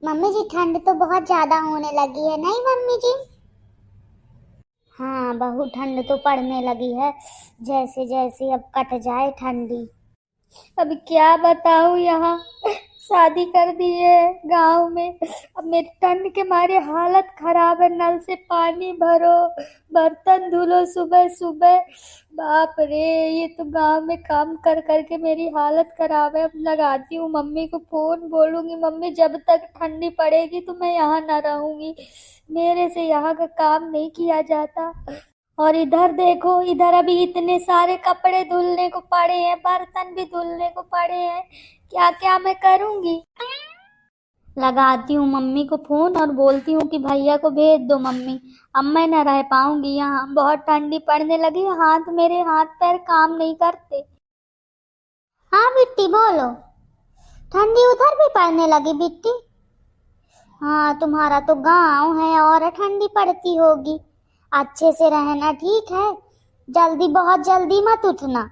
Mummy जी ठंड तो बहुत ज्यादा होने लगी है नहीं मम्मी जी। हाँ बहुत ठंड तो पड़ने लगी है। जैसे जैसे अब कट जाए ठंडी। अब क्या बताऊं, यहाँ शादी कर दी है गांव में। अब मेरी ठंड के मारे हालत खराब है। नल से पानी भरो, बर्तन धुलो सुबह सुबह। बाप रे, ये तो गांव में काम कर करके मेरी हालत खराब है। अब लगाती हूँ मम्मी को फोन, बोलूंगी मम्मी जब तक ठंडी पड़ेगी तो मैं यहाँ ना रहूंगी। मेरे से यहाँ का काम नहीं किया जाता। और इधर देखो, इधर अभी इतने सारे कपड़े धुलने को पड़े हैं, बर्तन भी धुलने को पड़े हैं। क्या क्या मैं करूंगी। लगाती हूँ मम्मी को फोन और बोलती हूँ कि भैया को भेज दो मम्मी। अब मैं न रह पाऊंगी यहाँ, बहुत ठंडी पड़ने लगी। मेरे हाथ पैर काम नहीं करते। हाँ बिट्टी बोलो। ठंडी उधर भी पड़ने लगी बिट्टी। हाँ तुम्हारा तो गांव है और ठंडी पड़ती होगी। अच्छे से रहना ठीक है। जल्दी बहुत जल्दी मत उठना।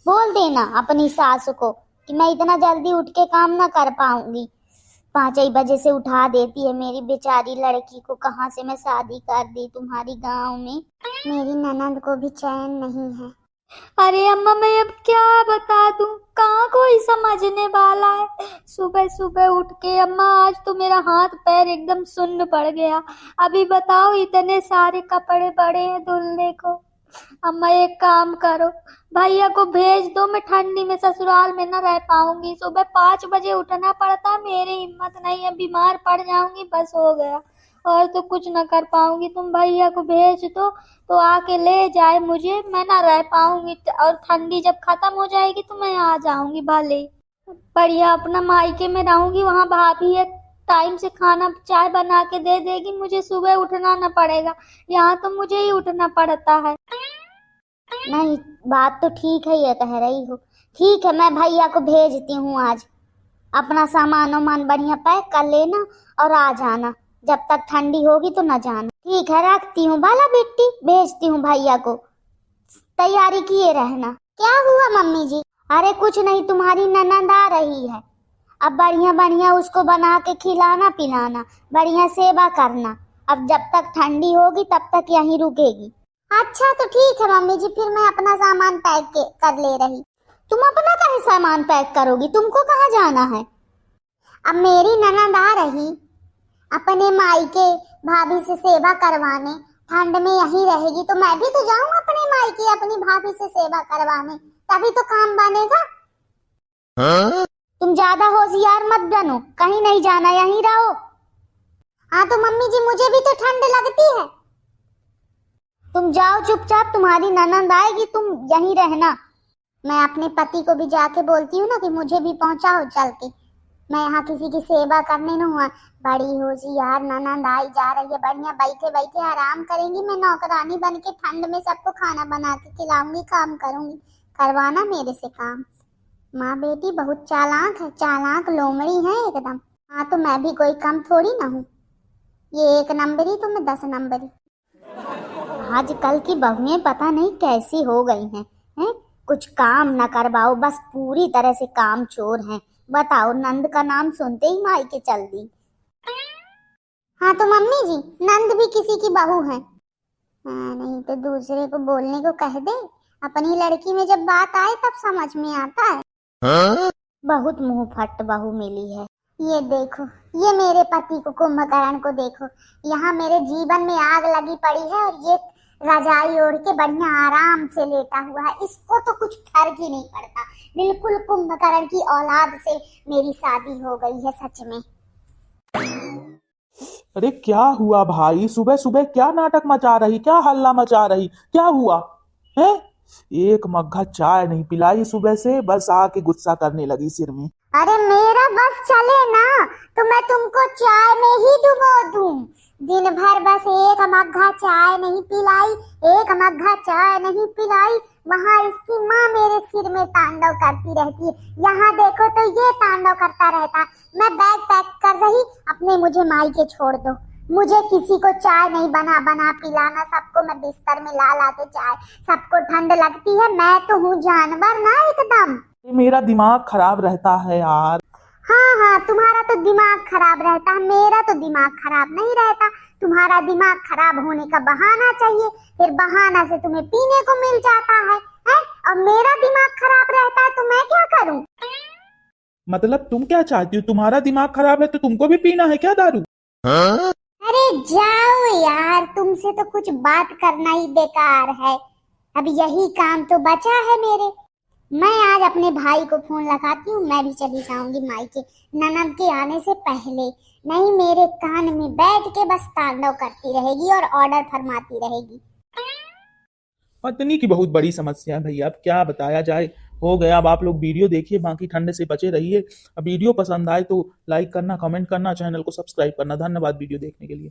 बोल देना अपनी सास को कि मैं इतना जल्दी उठ के काम ना कर पाऊंगी। 5 बजे से उठा देती है मेरी बेचारी लड़की को। कहाँ से मैं शादी कर दी तुम्हारी गांव में। मेरी ननद को भी चैन नहीं है। अरे अम्मा, मैं अब क्या बता दूं, कहाँ कोई समझने वाला है। सुबह सुबह उठ के अम्मा, आज तो मेरा हाथ पैर एकदम सुन्न पड़ गया। अभी बताओ, इतने सारे कपड़े पड़े हैं धुलने को। अम्मा एक काम करो, भैया को भेज दो। मैं ठंडी में ससुराल में न रह पाऊंगी। सुबह 5 बजे उठना पड़ता, मेरी हिम्मत नहीं है, बीमार पड़ जाऊंगी, बस हो गया। और तो कुछ न कर पाऊंगी। तुम भैया को भेज दो तो आके ले जाए मुझे। मैं ना रह पाऊंगी और ठंडी जब खत्म हो जाएगी तो मैं आ जाऊंगी भले ही। बढ़िया अपना मायके में रहूंगी, वहाँ भाभी है, टाइम से खाना चाय बना के दे देगी, मुझे सुबह उठना न पड़ेगा। यहाँ तो मुझे ही उठना पड़ता है। नहीं बात तो ठीक है ये कह रही हो। ठीक है मैं भैया को भेजती हूँ आज। अपना सामान वामान बढ़िया पैक कर लेना और आ जाना। जब तक ठंडी होगी तो न जाना। ठीक है रखती हूँ बाला बेटी, भेजती हूँ भैया को। तैयारी किए रहना। क्या हुआ मम्मी जी? अरे कुछ नहीं, तुम्हारी ननद आ रही है। अब बढ़िया बढ़िया उसको बना के खिलाना पिलाना, बढ़िया सेवा करना। अब जब तक ठंडी होगी तब तक यहीं रुकेगी। अच्छा तो ठीक है मम्मी जी, फिर मैं अपना सामान पैक कर ले रही। तुम अपना कहीं सामान पैक करोगी? तुमको कहाँ जाना है? अब मेरी ननद आ रही अपने मायके भाभी से सेवा करवाने। ठंड में यहीं रहेगी तो मैं भी तो जाऊं अपने मायके अपनी भाभी से सेवा करवाने, तभी तो काम बनेगा। हाँ? तुम ज्यादा होशियार मत बनो, कहीं नहीं जाना, यहीं रहो। हाँ तो मम्मी जी मुझे भी तो ठंड लगती है। तुम जाओ चुपचाप, तुम्हारी ननद आएगी, तुम यहीं रहना। मैं अपने पति को भी जाके बोलती हूँ ना कि मुझे भी पहुंचाओ चल के। मैं यहाँ किसी की सेवा करने न हुआ। बड़ी होशियार ननद आई जा रही है, बढ़िया बैठे बैठे आराम करेंगी। मैं नौकरानी बन के ठंड में सबको खाना बना के खिलाऊंगी, काम करूंगी। करवाना मेरे से काम। माँ बेटी बहुत चालाक है, चालाक लोमड़ी है एकदम। हाँ तो मैं भी कोई कम थोड़ी ना हूँ। ये 1 नंबरी तो मैं 10 नंबरी। आजकल की बहुएं पता नहीं कैसी हो गई हैं, हैं? कुछ काम न करवाओ, बस पूरी तरह से काम चोर हैं। बताओ, नंद का नाम सुनते ही मायके चल दी। हाँ तो मम्मी जी नंद भी किसी की बहू है। हाँ, नहीं तो दूसरे को बोलने को कह दे। अपनी लड़की में जब बात आए तब समझ में आता है। हाँ? बहुत मुंह फट बहू मिली है। ये देखो, ये मेरे पति को, कुंभकर्ण को देखो। यहाँ मेरे जीवन में आग लगी पड़ी है और ये रजाई ओढ़ के बढ़िया आराम से लेटा हुआ है। इसको तो कुछ फर्क ही नहीं पड़ता। बिल्कुल कुंभकर्ण की औलाद से मेरी शादी हो गई है सच में। अरे क्या हुआ भाई, सुबह सुबह क्या नाटक मचा रही, क्या हल्ला मचा रही, क्या हुआ है? एक मग्घा चाय नहीं पिलाई सुबह से, बस आके गुस्सा करने लगी सिर में। अरे मेरा बस चले ना तो मैं तुमको चाय में ही डुबो दूं। दिन भर बस एक मग्घा चाय नहीं पिलाई, एक मग्घा चाय नहीं पिलाई। वहाँ इसकी माँ मेरे सिर में तांडव करती रहती है। यहाँ देखो तो ये तांडव करता रहता है। मैं बैग पैक कर रही अपने, मुझे मायके छोड़ दो। मुझे किसी को चाय नहीं बना बना पिलाना। सबको मैं बिस्तर में ला के चाय। सबको ठंड लगती है, मैं तो हूँ जानवर ना एकदम। मेरा दिमाग खराब रहता है यार। हाँ हाँ, तुम्हारा तो दिमाग खराब रहता है, मेरा तो दिमाग खराब नहीं रहता। तुम्हारा दिमाग खराब होने का बहाना चाहिए, फिर बहाना से तुम्हें पीने को मिल जाता है? और मेरा दिमाग खराब रहता है तो मैं क्या करूं? मतलब तुम क्या चाहती हो? तुम्हारा दिमाग खराब है तो तुमको भी पीना है क्या दारू? अरे जाओ यार, तुमसे तो कुछ बात करना ही बेकार है। अब यही काम तो बचा है मेरे। मैं आज अपने भाई को फोन लगाती हूँ, मैं भी चली जाऊंगी मायके ननद के आने से पहले। नहीं मेरे कान में बैठ के बस तांडव करती रहेगी और ऑर्डर फरमाती रहेगी। पत्नी की बहुत बड़ी समस्या है भैया, अब क्या बताया जाए। हो गया, अब आप लोग वीडियो देखिए, बाकी ठंड से बचे रहिए। अब वीडियो पसंद आए तो लाइक करना, कमेंट करना, चैनल को सब्सक्राइब करना। धन्यवाद वीडियो देखने के लिए।